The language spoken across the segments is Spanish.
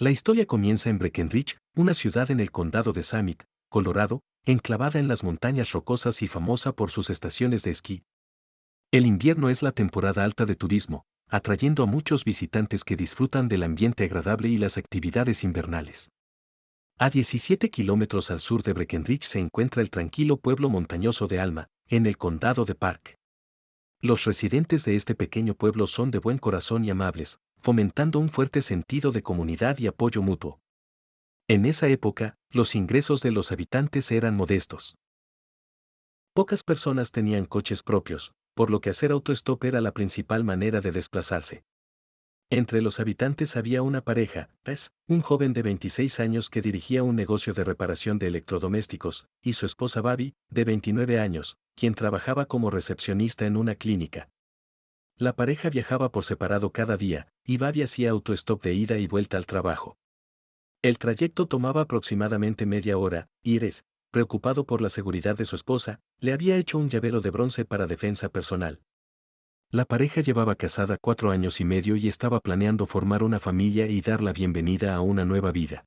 La historia comienza en Breckenridge, una ciudad en el condado de Summit, Colorado, enclavada en las montañas rocosas y famosa por sus estaciones de esquí. El invierno es la temporada alta de turismo, atrayendo a muchos visitantes que disfrutan del ambiente agradable y las actividades invernales. A 17 kilómetros al sur de Breckenridge se encuentra el tranquilo pueblo montañoso de Alma, en el condado de Park. Los residentes de este pequeño pueblo son de buen corazón y amables, fomentando un fuerte sentido de comunidad y apoyo mutuo. En esa época, los ingresos de los habitantes eran modestos. Pocas personas tenían coches propios, por lo que hacer autostop era la principal manera de desplazarse. Entre los habitantes había una pareja, un joven de 26 años que dirigía un negocio de reparación de electrodomésticos, y su esposa Babi, de 29 años, quien trabajaba como recepcionista en una clínica. La pareja viajaba por separado cada día, y Babi hacía autostop de ida y vuelta al trabajo. El trayecto tomaba aproximadamente media hora, y Iris, preocupado por la seguridad de su esposa, le había hecho un llavero de bronce para defensa personal. La pareja llevaba casada 4 años y medio y estaba planeando formar una familia y dar la bienvenida a una nueva vida.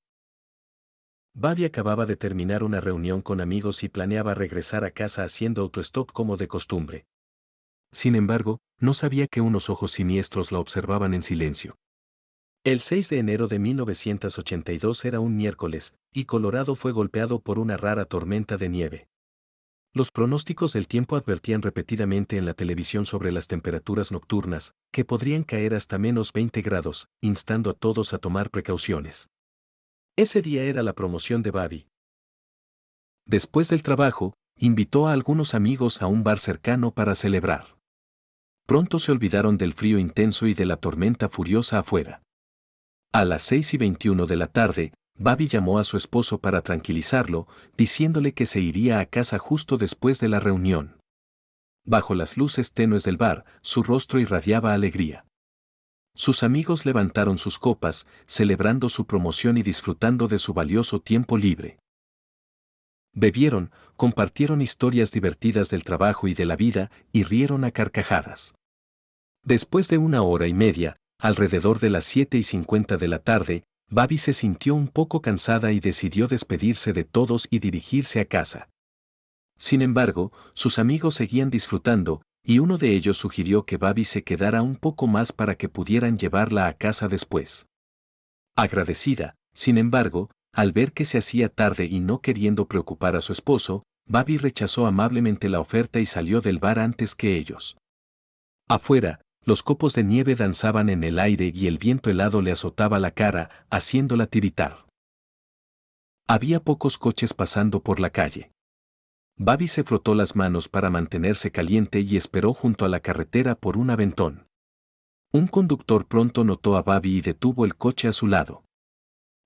Babi acababa de terminar una reunión con amigos y planeaba regresar a casa haciendo autostop como de costumbre. Sin embargo, no sabía que unos ojos siniestros la observaban en silencio. El 6 de enero de 1982 era un miércoles, y Colorado fue golpeado por una rara tormenta de nieve. Los pronósticos del tiempo advertían repetidamente en la televisión sobre las temperaturas nocturnas, que podrían caer hasta menos 20 grados, instando a todos a tomar precauciones. Ese día era la promoción de Babi. Después del trabajo, invitó a algunos amigos a un bar cercano para celebrar. Pronto se olvidaron del frío intenso y de la tormenta furiosa afuera. A las 6:21 de la tarde, Babi llamó a su esposo para tranquilizarlo, diciéndole que se iría a casa justo después de la reunión. Bajo las luces tenues del bar, su rostro irradiaba alegría. Sus amigos levantaron sus copas, celebrando su promoción y disfrutando de su valioso tiempo libre. Bebieron, compartieron historias divertidas del trabajo y de la vida, y rieron a carcajadas. Después de 1 hora y media, alrededor de las 7:50 de la tarde, Babi se sintió un poco cansada y decidió despedirse de todos y dirigirse a casa. Sin embargo, sus amigos seguían disfrutando, y uno de ellos sugirió que Babi se quedara un poco más para que pudieran llevarla a casa después. Agradecida, sin embargo, al ver que se hacía tarde y no queriendo preocupar a su esposo, Babi rechazó amablemente la oferta y salió del bar antes que ellos. Afuera, los copos de nieve danzaban en el aire y el viento helado le azotaba la cara, haciéndola tiritar. Había pocos coches pasando por la calle. Babi se frotó las manos para mantenerse caliente y esperó junto a la carretera por un aventón. Un conductor pronto notó a Babi y detuvo el coche a su lado.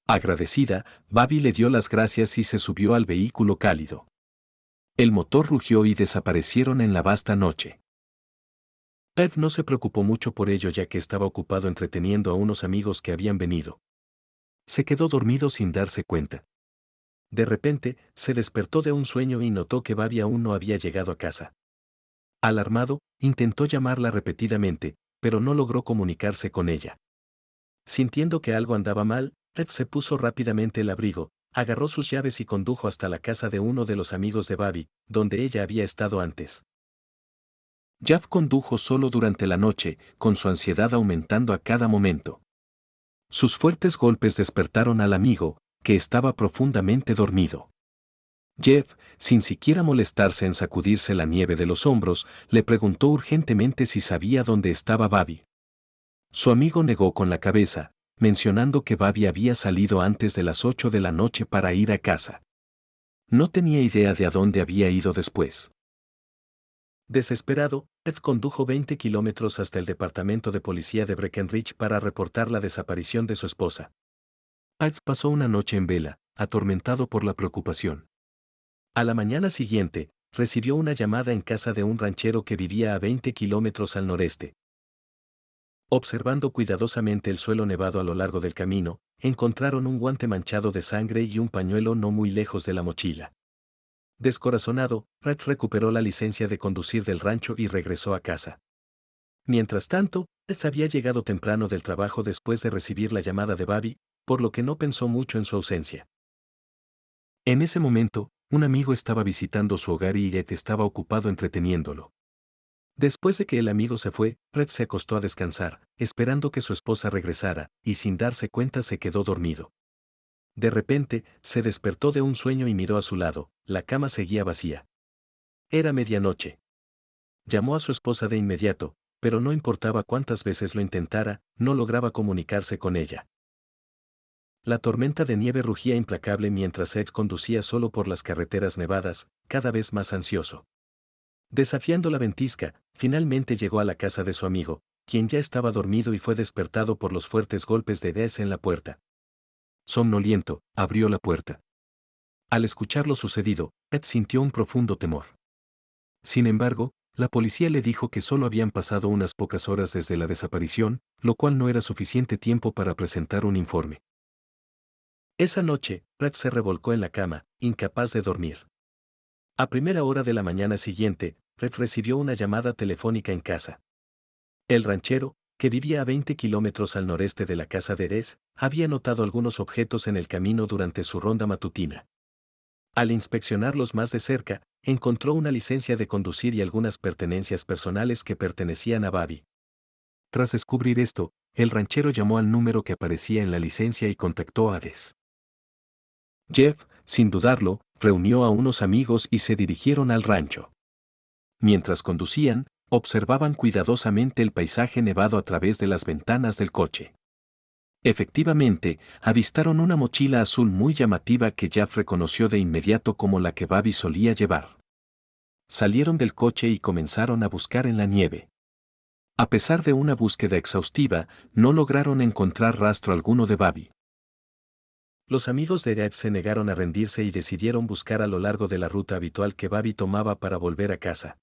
Agradecida, Babi le dio las gracias y se subió al vehículo cálido. El motor rugió y desaparecieron en la vasta noche. Ed no se preocupó mucho por ello ya que estaba ocupado entreteniendo a unos amigos que habían venido. Se quedó dormido sin darse cuenta. De repente, se despertó de un sueño y notó que Babi aún no había llegado a casa. Alarmado, intentó llamarla repetidamente, pero no logró comunicarse con ella. Sintiendo que algo andaba mal, Ed se puso rápidamente el abrigo, agarró sus llaves y condujo hasta la casa de uno de los amigos de Babi, donde ella había estado antes. Jeff condujo solo durante la noche, con su ansiedad aumentando a cada momento. Sus fuertes golpes despertaron al amigo, que estaba profundamente dormido. Jeff, sin siquiera molestarse en sacudirse la nieve de los hombros, le preguntó urgentemente si sabía dónde estaba Babi. Su amigo negó con la cabeza, mencionando que Babi había salido antes de las 8 de la noche para ir a casa. No tenía idea de a dónde había ido después. Desesperado, Ed condujo 20 kilómetros hasta el departamento de policía de Breckenridge para reportar la desaparición de su esposa. Ed pasó una noche en vela, atormentado por la preocupación. A la mañana siguiente, recibió una llamada en casa de un ranchero que vivía a 20 kilómetros al noreste. Observando cuidadosamente el suelo nevado a lo largo del camino, encontraron un guante manchado de sangre y un pañuelo no muy lejos de la mochila. Descorazonado, Red recuperó la licencia de conducir del rancho y regresó a casa. Mientras tanto, Ed había llegado temprano del trabajo después de recibir la llamada de Babi, por lo que no pensó mucho en su ausencia. En ese momento, un amigo estaba visitando su hogar y Ed estaba ocupado entreteniéndolo. Después de que el amigo se fue, Red se acostó a descansar, esperando que su esposa regresara, y sin darse cuenta se quedó dormido. De repente, se despertó de un sueño y miró a su lado, la cama seguía vacía. Era medianoche. Llamó a su esposa de inmediato, pero no importaba cuántas veces lo intentara, no lograba comunicarse con ella. La tormenta de nieve rugía implacable mientras Ed conducía solo por las carreteras nevadas, cada vez más ansioso. Desafiando la ventisca, finalmente llegó a la casa de su amigo, quien ya estaba dormido y fue despertado por los fuertes golpes de Des en la puerta. Somnoliento, abrió la puerta. Al escuchar lo sucedido, Ed sintió un profundo temor. Sin embargo, la policía le dijo que solo habían pasado unas pocas horas desde la desaparición, lo cual no era suficiente tiempo para presentar un informe. Esa noche, Ed se revolcó en la cama, incapaz de dormir. A primera hora de la mañana siguiente, Red recibió una llamada telefónica en casa. El ranchero, que vivía a 20 kilómetros al noreste de la casa de Des, había notado algunos objetos en el camino durante su ronda matutina. Al inspeccionarlos más de cerca, encontró una licencia de conducir y algunas pertenencias personales que pertenecían a Bobby. Tras descubrir esto, el ranchero llamó al número que aparecía en la licencia y contactó a Des. Jeff, sin dudarlo, reunió a unos amigos y se dirigieron al rancho. Mientras conducían, observaban cuidadosamente el paisaje nevado a través de las ventanas del coche. Efectivamente, avistaron una mochila azul muy llamativa que Jeff reconoció de inmediato como la que Bobby solía llevar. Salieron del coche y comenzaron a buscar en la nieve. A pesar de una búsqueda exhaustiva, no lograron encontrar rastro alguno de Bobby. Los amigos de Jeff se negaron a rendirse y decidieron buscar a lo largo de la ruta habitual que Bobby tomaba para volver a casa.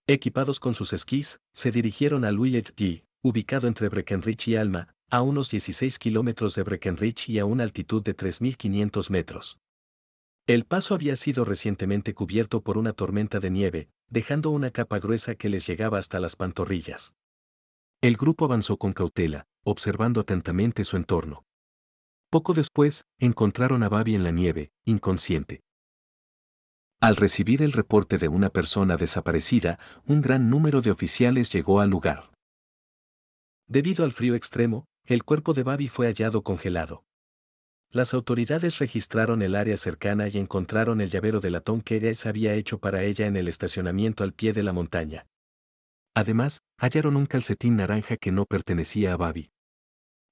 Equipados con sus esquís, se dirigieron a Luigi, ubicado entre Breckenridge y Alma, a unos 16 kilómetros de Breckenridge y a una altitud de 3.500 metros. El paso había sido recientemente cubierto por una tormenta de nieve, dejando una capa gruesa que les llegaba hasta las pantorrillas. El grupo avanzó con cautela, observando atentamente su entorno. Poco después, encontraron a Bobby en la nieve, inconsciente. Al recibir el reporte de una persona desaparecida, un gran número de oficiales llegó al lugar. Debido al frío extremo, el cuerpo de Bobby fue hallado congelado. Las autoridades registraron el área cercana y encontraron el llavero de latón que Des había hecho para ella en el estacionamiento al pie de la montaña. Además, hallaron un calcetín naranja que no pertenecía a Bobby.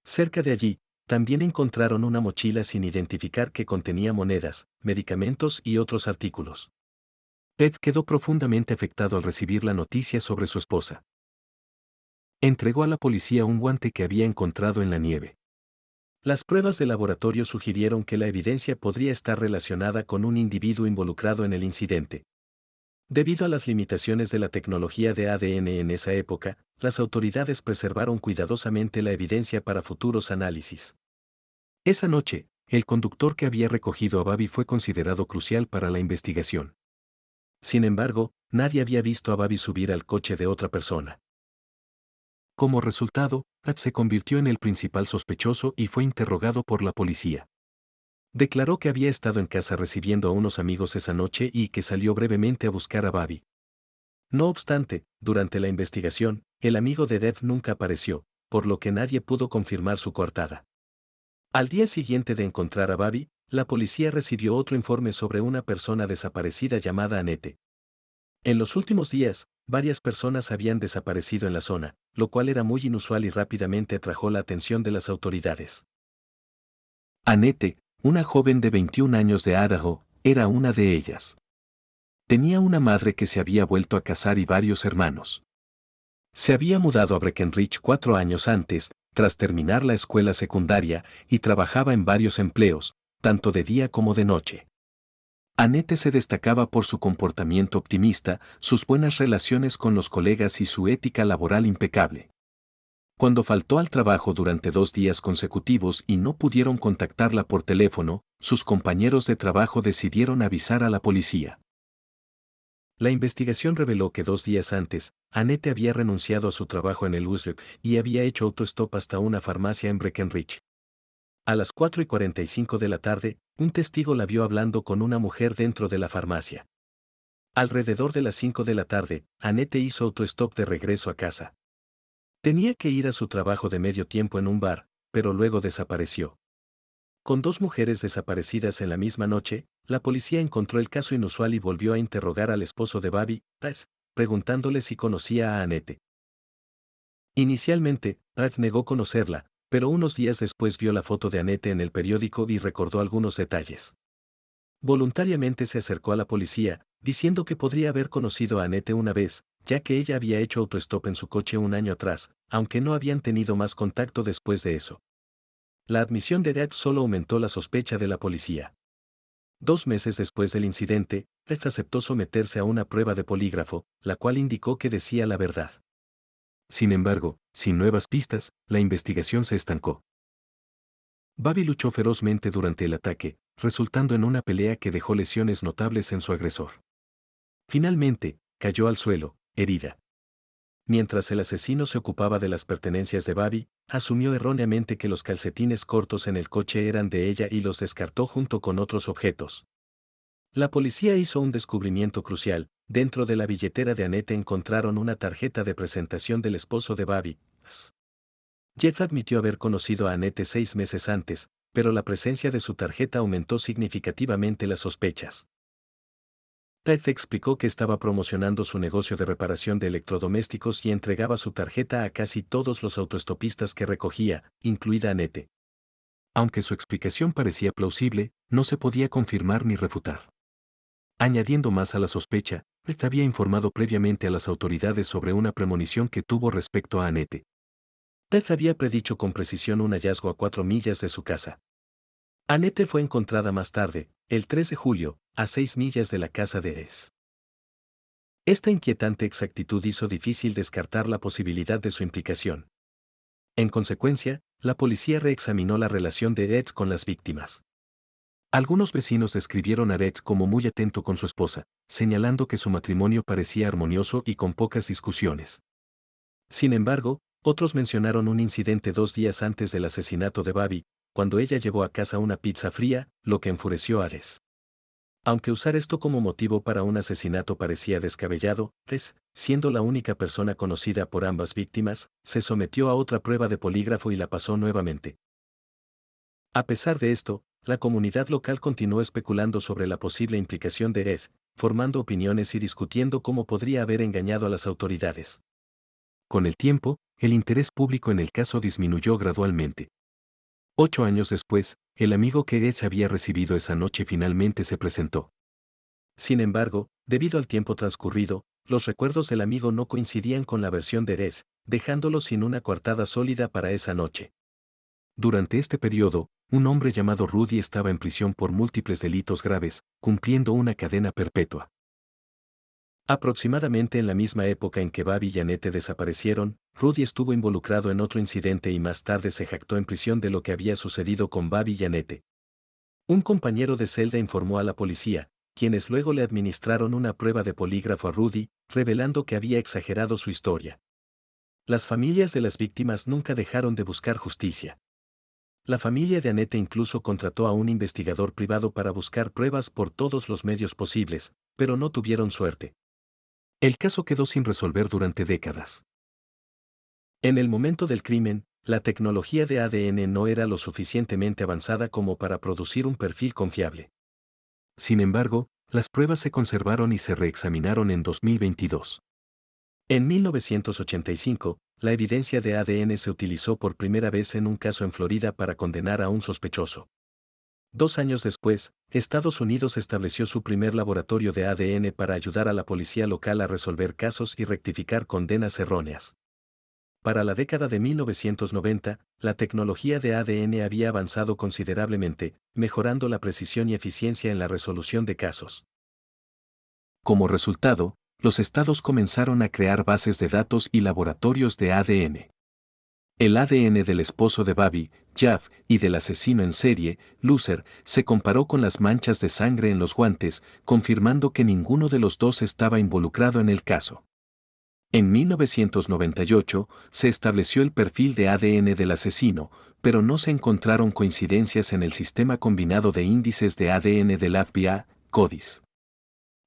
Cerca de allí, también encontraron una mochila sin identificar que contenía monedas, medicamentos y otros artículos. Ed quedó profundamente afectado al recibir la noticia sobre su esposa. Entregó a la policía un guante que había encontrado en la nieve. Las pruebas de laboratorio sugirieron que la evidencia podría estar relacionada con un individuo involucrado en el incidente. Debido a las limitaciones de la tecnología de ADN en esa época, las autoridades preservaron cuidadosamente la evidencia para futuros análisis. Esa noche, el conductor que había recogido a Bobby fue considerado crucial para la investigación. Sin embargo, nadie había visto a Bobby subir al coche de otra persona. Como resultado, Ed se convirtió en el principal sospechoso y fue interrogado por la policía. Declaró que había estado en casa recibiendo a unos amigos esa noche y que salió brevemente a buscar a Bobby. No obstante, durante la investigación, el amigo de Dev nunca apareció, por lo que nadie pudo confirmar su coartada. Al día siguiente de encontrar a Bobby, la policía recibió otro informe sobre una persona desaparecida llamada Annette. En los últimos días, varias personas habían desaparecido en la zona, lo cual era muy inusual y rápidamente atrajo la atención de las autoridades. Annette, una joven de 21 años de Idaho, era una de ellas. Tenía una madre que se había vuelto a casar y varios hermanos. Se había mudado a Breckenridge 4 años antes, tras terminar la escuela secundaria, y trabajaba en varios empleos, tanto de día como de noche. Annette se destacaba por su comportamiento optimista, sus buenas relaciones con los colegas y su ética laboral impecable. Cuando faltó al trabajo durante 2 días consecutivos y no pudieron contactarla por teléfono, sus compañeros de trabajo decidieron avisar a la policía. La investigación reveló que 2 días antes, Annette había renunciado a su trabajo en el Usrec y había hecho autostop hasta una farmacia en Breckenridge. A las 4:45 de la tarde, un testigo la vio hablando con una mujer dentro de la farmacia. Alrededor de las 5 de la tarde, Annette hizo autostop de regreso a casa. Tenía que ir a su trabajo de medio tiempo en un bar, pero luego desapareció. Con dos mujeres desaparecidas en la misma noche, la policía encontró el caso inusual y volvió a interrogar al esposo de Bobby, Rhys, preguntándole si conocía a Annette. Inicialmente, Rhys negó conocerla, pero unos días después vio la foto de Annette en el periódico y recordó algunos detalles. Voluntariamente se acercó a la policía, diciendo que podría haber conocido a Annette una vez, ya que ella había hecho autostop en su coche un año atrás, aunque no habían tenido más contacto después de eso. La admisión de Rhys solo aumentó la sospecha de la policía. 2 meses después del incidente, Rhys aceptó someterse a una prueba de polígrafo, la cual indicó que decía la verdad. Sin embargo, sin nuevas pistas, la investigación se estancó. Bobby luchó ferozmente durante el ataque, resultando en una pelea que dejó lesiones notables en su agresor. Finalmente, cayó al suelo, herida. Mientras el asesino se ocupaba de las pertenencias de Bobby, asumió erróneamente que los calcetines cortos en el coche eran de ella y los descartó junto con otros objetos. La policía hizo un descubrimiento crucial. Dentro de la billetera de Annette encontraron una tarjeta de presentación del esposo de Bobby. Jeff admitió haber conocido a Annette 6 meses antes, pero la presencia de su tarjeta aumentó significativamente las sospechas. Ted explicó que estaba promocionando su negocio de reparación de electrodomésticos y entregaba su tarjeta a casi todos los autoestopistas que recogía, incluida Annette. Aunque su explicación parecía plausible, no se podía confirmar ni refutar. Añadiendo más a la sospecha, Ted había informado previamente a las autoridades sobre una premonición que tuvo respecto a Annette. Ted había predicho con precisión un hallazgo a 4 millas de su casa. Annette fue encontrada más tarde, el 3 de julio, a 6 millas de la casa de Es. Esta inquietante exactitud hizo difícil descartar la posibilidad de su implicación. En consecuencia, la policía reexaminó la relación de Ed con las víctimas. Algunos vecinos describieron a Ed como muy atento con su esposa, señalando que su matrimonio parecía armonioso y con pocas discusiones. Sin embargo, otros mencionaron un incidente 2 días antes del asesinato de Bobby, cuando ella llevó a casa una pizza fría, lo que enfureció a Ed. Aunque usar esto como motivo para un asesinato parecía descabellado, Ed, siendo la única persona conocida por ambas víctimas, se sometió a otra prueba de polígrafo y la pasó nuevamente. A pesar de esto, la comunidad local continuó especulando sobre la posible implicación de Ed, formando opiniones y discutiendo cómo podría haber engañado a las autoridades. Con el tiempo, el interés público en el caso disminuyó gradualmente. 8 años después, el amigo que Ed había recibido esa noche finalmente se presentó. Sin embargo, debido al tiempo transcurrido, los recuerdos del amigo no coincidían con la versión de Ed, dejándolo sin una coartada sólida para esa noche. Durante este periodo, un hombre llamado Rudy estaba en prisión por múltiples delitos graves, cumpliendo una cadena perpetua. Aproximadamente en la misma época en que Bobby y Annette desaparecieron, Rudy estuvo involucrado en otro incidente y más tarde se jactó en prisión de lo que había sucedido con Bobby y Annette. Un compañero de celda informó a la policía, quienes luego le administraron una prueba de polígrafo a Rudy, revelando que había exagerado su historia. Las familias de las víctimas nunca dejaron de buscar justicia. La familia de Annette incluso contrató a un investigador privado para buscar pruebas por todos los medios posibles, pero no tuvieron suerte. El caso quedó sin resolver durante décadas. En el momento del crimen, la tecnología de ADN no era lo suficientemente avanzada como para producir un perfil confiable. Sin embargo, las pruebas se conservaron y se reexaminaron en 2022. En 1985, la evidencia de ADN se utilizó por primera vez en un caso en Florida para condenar a un sospechoso. 2 años después, Estados Unidos estableció su primer laboratorio de ADN para ayudar a la policía local a resolver casos y rectificar condenas erróneas. Para la década de 1990, la tecnología de ADN había avanzado considerablemente, mejorando la precisión y eficiencia en la resolución de casos. Como resultado, los estados comenzaron a crear bases de datos y laboratorios de ADN. El ADN del esposo de Bobby, Jeff, y del asesino en serie, Loser, se comparó con las manchas de sangre en los guantes, confirmando que ninguno de los dos estaba involucrado en el caso. En 1998, se estableció el perfil de ADN del asesino, pero no se encontraron coincidencias en el sistema combinado de índices de ADN del FBI, CODIS.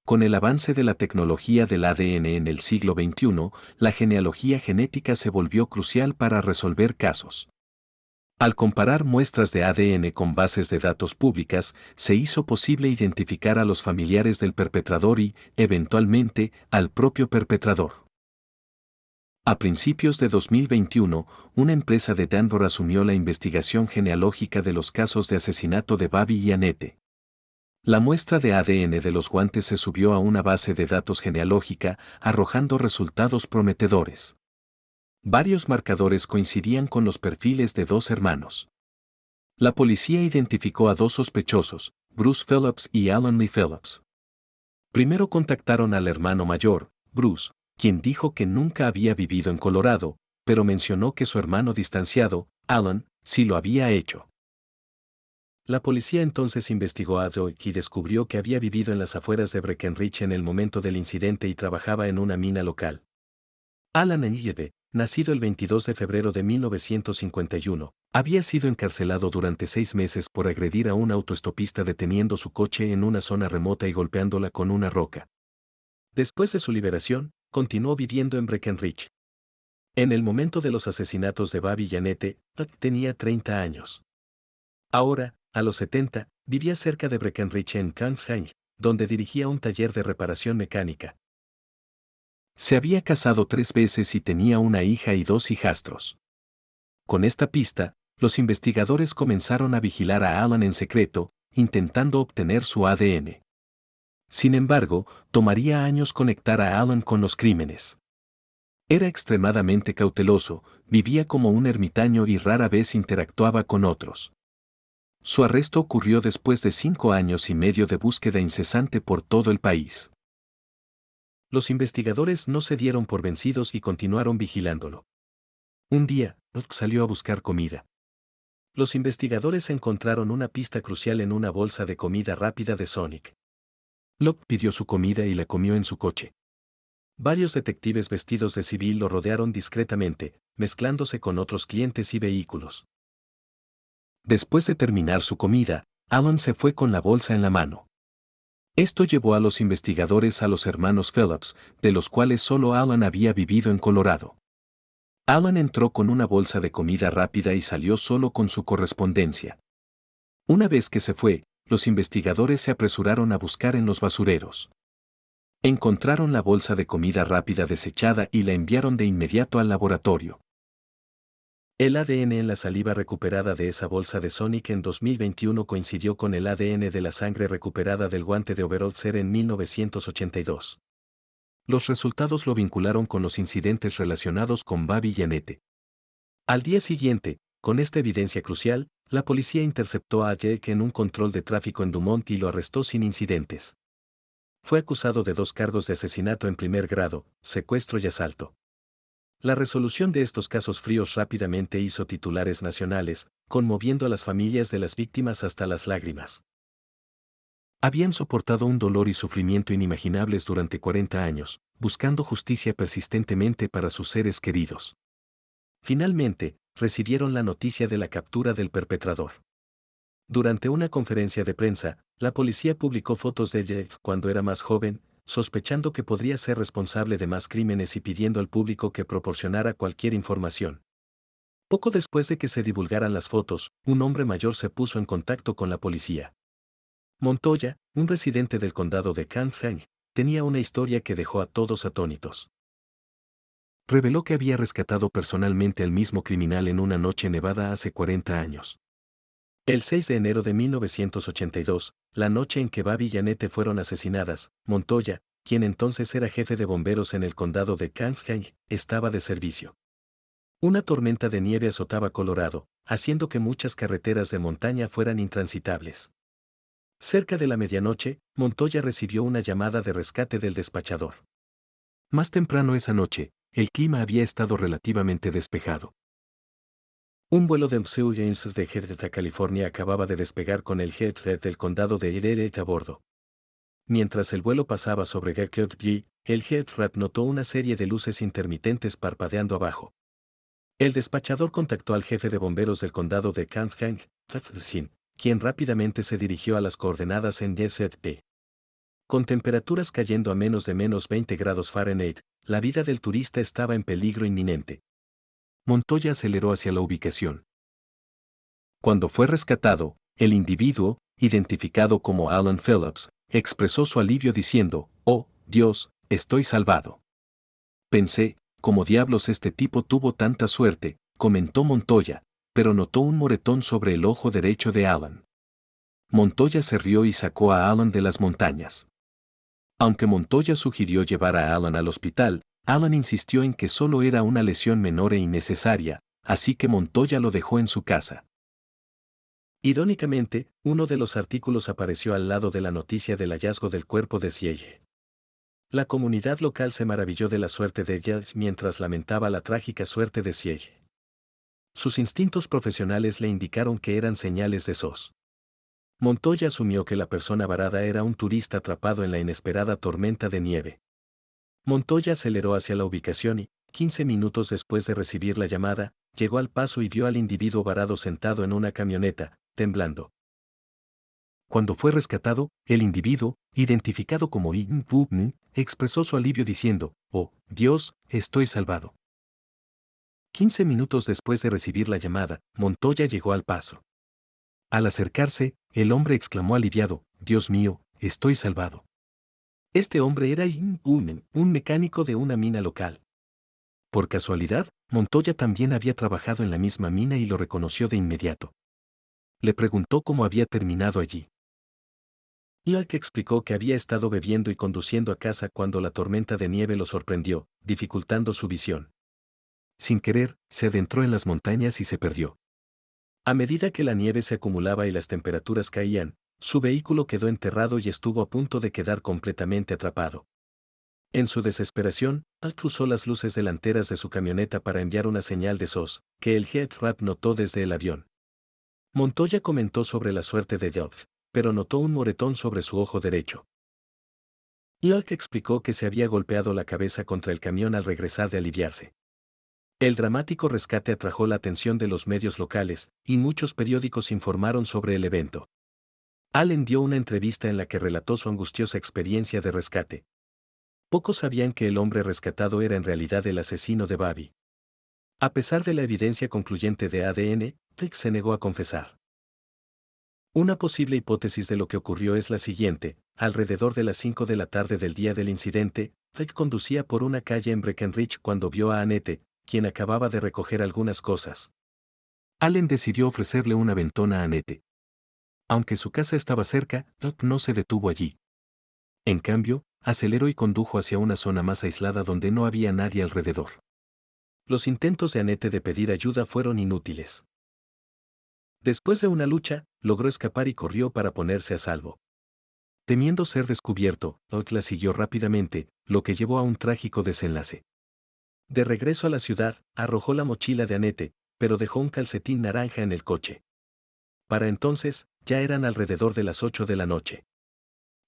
Con el avance de la tecnología del ADN en el siglo XXI, la genealogía genética se volvió crucial para resolver casos. Al comparar muestras de ADN con bases de datos públicas, se hizo posible identificar a los familiares del perpetrador y, eventualmente, al propio perpetrador. A principios de 2021, una empresa de Denver asumió la investigación genealógica de los casos de asesinato de Bobby y Annette. La muestra de ADN de los guantes se subió a una base de datos genealógica, arrojando resultados prometedores. Varios marcadores coincidían con los perfiles de dos hermanos. La policía identificó a dos sospechosos, Bruce Phillips y Alan Lee Phillips. Primero contactaron al hermano mayor, Bruce, quien dijo que nunca había vivido en Colorado, pero mencionó que su hermano distanciado, Alan, sí lo había hecho. La policía entonces investigó a Joe y descubrió que había vivido en las afueras de Breckenridge en el momento del incidente y trabajaba en una mina local. Alan Engelbe, nacido el 22 de febrero de 1951, había sido encarcelado durante 6 meses por agredir a un autoestopista deteniendo su coche en una zona remota y golpeándola con una roca. Después de su liberación, continuó viviendo en Breckenridge. En el momento de los asesinatos de Bobby y Annette, tenía 30 años. Ahora, a los 70, vivía cerca de Breckenridge en Canfield, donde dirigía un taller de reparación mecánica. Se había casado 3 veces y tenía una hija y 2 hijastros. Con esta pista, los investigadores comenzaron a vigilar a Alan en secreto, intentando obtener su ADN. Sin embargo, tomaría años conectar a Alan con los crímenes. Era extremadamente cauteloso, vivía como un ermitaño y rara vez interactuaba con otros. Su arresto ocurrió después de 5 años y medio de búsqueda incesante por todo el país. Los investigadores no se dieron por vencidos y continuaron vigilándolo. Un día, Locke salió a buscar comida. Los investigadores encontraron una pista crucial en una bolsa de comida rápida de Sonic. Locke pidió su comida y la comió en su coche. Varios detectives vestidos de civil lo rodearon discretamente, mezclándose con otros clientes y vehículos. Después de terminar su comida, Alan se fue con la bolsa en la mano. Esto llevó a los investigadores a los hermanos Phillips, de los cuales solo Alan había vivido en Colorado. Alan entró con una bolsa de comida rápida y salió solo con su correspondencia. Una vez que se fue, los investigadores se apresuraron a buscar en los basureros. Encontraron la bolsa de comida rápida desechada y la enviaron de inmediato al laboratorio. El ADN en la saliva recuperada de esa bolsa de Sonic en 2021 coincidió con el ADN de la sangre recuperada del guante de Overall en 1982. Los resultados lo vincularon con los incidentes relacionados con Bobby y Annette. Al día siguiente, con esta evidencia crucial, la policía interceptó a Jake en un control de tráfico en Dumont y lo arrestó sin incidentes. Fue acusado de 2 cargos de asesinato en primer grado, secuestro y asalto. La resolución de estos casos fríos rápidamente hizo titulares nacionales, conmoviendo a las familias de las víctimas hasta las lágrimas. Habían soportado un dolor y sufrimiento inimaginables durante 40 años, buscando justicia persistentemente para sus seres queridos. Finalmente, recibieron la noticia de la captura del perpetrador. Durante una conferencia de prensa, la policía publicó fotos de Jeff cuando era más joven, sospechando que podría ser responsable de más crímenes y pidiendo al público que proporcionara cualquier información. Poco después de que se divulgaran las fotos, un hombre mayor se puso en contacto con la policía. Montoya, un residente del condado de Canfield, tenía una historia que dejó a todos atónitos. Reveló que había rescatado personalmente al mismo criminal en una noche nevada hace 40 años. El 6 de enero de 1982, la noche en que Bobby y Annette fueron asesinadas, Montoya, quien entonces era jefe de bomberos en el condado de Canfield, estaba de servicio. Una tormenta de nieve azotaba Colorado, haciendo que muchas carreteras de montaña fueran intransitables. Cerca de la medianoche, Montoya recibió una llamada de rescate del despachador. Más temprano esa noche, el clima había estado relativamente despejado. Un vuelo de Mseu James de Hertha, California acababa de despegar con el jefe del condado de Irere a bordo. Mientras el vuelo pasaba sobre Gakkyotji, el Headrat notó una serie de luces intermitentes parpadeando abajo. El despachador contactó al jefe de bomberos del condado de Kanthang, quien rápidamente se dirigió a las coordenadas en DZP. Con temperaturas cayendo a menos de -20 grados Fahrenheit, la vida del turista estaba en peligro inminente. Montoya aceleró hacia la ubicación. Cuando fue rescatado, el individuo, identificado como Alan Phillips, expresó su alivio diciendo, «Oh, Dios, estoy salvado». Pensé, ¿cómo diablos este tipo tuvo tanta suerte?, comentó Montoya, pero notó un moretón sobre el ojo derecho de Alan. Montoya se rió y sacó a Alan de las montañas. Aunque Montoya sugirió llevar a Alan al hospital, Alan insistió en que solo era una lesión menor e innecesaria, así que Montoya lo dejó en su casa. Irónicamente, uno de los artículos apareció al lado de la noticia del hallazgo del cuerpo de Siege. La comunidad local se maravilló de la suerte de Giles mientras lamentaba la trágica suerte de Siege. Sus instintos profesionales le indicaron que eran señales de SOS. Montoya asumió que la persona varada era un turista atrapado en la inesperada tormenta de nieve. Montoya aceleró hacia la ubicación y, 15 minutos después de recibir la llamada, llegó al paso y vio al individuo varado sentado en una camioneta, temblando. Cuando fue rescatado, el individuo, identificado como In Bubn, expresó su alivio diciendo, «Oh, Dios, estoy salvado». 15 minutos después de recibir la llamada, Montoya llegó al paso. Al acercarse, el hombre exclamó aliviado, «Dios mío, estoy salvado». Este hombre era In Bubn, un mecánico de una mina local. Por casualidad, Montoya también había trabajado en la misma mina y lo reconoció de inmediato. Le preguntó cómo había terminado allí. Ilk explicó que había estado bebiendo y conduciendo a casa cuando la tormenta de nieve lo sorprendió, dificultando su visión. Sin querer, se adentró en las montañas y se perdió. A medida que la nieve se acumulaba y las temperaturas caían, su vehículo quedó enterrado y estuvo a punto de quedar completamente atrapado. En su desesperación, Al cruzó las luces delanteras de su camioneta para enviar una señal de SOS, que el Headrat notó desde el avión. Montoya comentó sobre la suerte de Delph, pero notó un moretón sobre su ojo derecho. Ilk explicó que se había golpeado la cabeza contra el camión al regresar de aliviarse. El dramático rescate atrajo la atención de los medios locales, y muchos periódicos informaron sobre el evento. Allen dio una entrevista en la que relató su angustiosa experiencia de rescate. Pocos sabían que el hombre rescatado era en realidad el asesino de Bobby. A pesar de la evidencia concluyente de ADN, Rick se negó a confesar. Una posible hipótesis de lo que ocurrió es la siguiente: alrededor de las 5 de la tarde del día del incidente, Rick conducía por una calle en Breckenridge cuando vio a Annette, quien acababa de recoger algunas cosas. Allen decidió ofrecerle una ventona a Annette. Aunque su casa estaba cerca, Rick no se detuvo allí. En cambio, aceleró y condujo hacia una zona más aislada donde no había nadie alrededor. Los intentos de Annette de pedir ayuda fueron inútiles. Después de una lucha, logró escapar y corrió para ponerse a salvo. Temiendo ser descubierto, Rick la siguió rápidamente, lo que llevó a un trágico desenlace. De regreso a la ciudad, arrojó la mochila de Annette, pero dejó un calcetín naranja en el coche. Para entonces, ya eran alrededor de las 8 de la noche.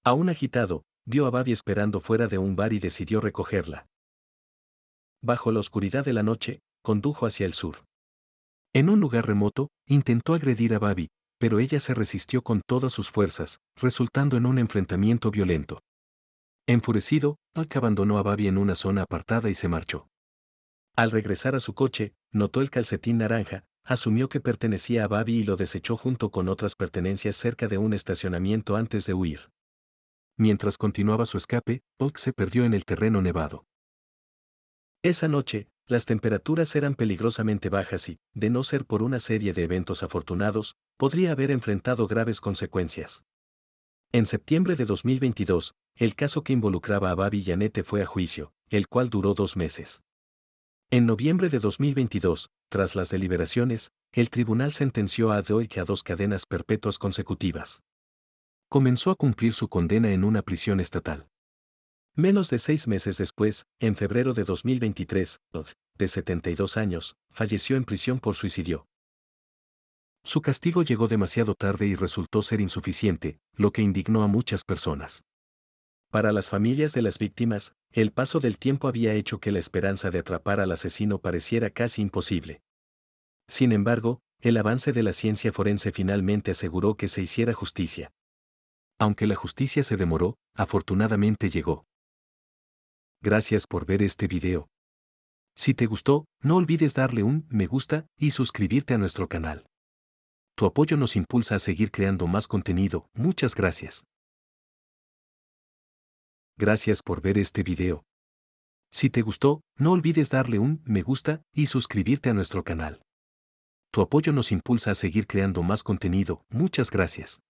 Aún agitado, vio a Bobby esperando fuera de un bar y decidió recogerla. Bajo la oscuridad de la noche, condujo hacia el sur. En un lugar remoto, intentó agredir a Bobby, pero ella se resistió con todas sus fuerzas, resultando en un enfrentamiento violento. Enfurecido, Rick abandonó a Bobby en una zona apartada y se marchó. Al regresar a su coche, notó el calcetín naranja, asumió que pertenecía a Bobby y lo desechó junto con otras pertenencias cerca de un estacionamiento antes de huir. Mientras continuaba su escape, Rick se perdió en el terreno nevado. Esa noche, las temperaturas eran peligrosamente bajas y, de no ser por una serie de eventos afortunados, podría haber enfrentado graves consecuencias. En septiembre de 2022, el caso que involucraba a Bobby y Annette fue a juicio, el cual duró 2 meses. En noviembre de 2022, tras las deliberaciones, el tribunal sentenció a Doyle a 2 cadenas perpetuas consecutivas. Comenzó a cumplir su condena en una prisión estatal. Menos de 6 meses después, en febrero de 2023, Dodd, de 72 años, falleció en prisión por suicidio. Su castigo llegó demasiado tarde y resultó ser insuficiente, lo que indignó a muchas personas. Para las familias de las víctimas, el paso del tiempo había hecho que la esperanza de atrapar al asesino pareciera casi imposible. Sin embargo, el avance de la ciencia forense finalmente aseguró que se hiciera justicia. Aunque la justicia se demoró, afortunadamente llegó. Gracias por ver este video. Si te gustó, no olvides darle un me gusta y suscribirte a nuestro canal. Tu apoyo nos impulsa a seguir creando más contenido. Muchas gracias. Gracias por ver este video. Si te gustó, no olvides darle un me gusta y suscribirte a nuestro canal. Tu apoyo nos impulsa a seguir creando más contenido. Muchas gracias.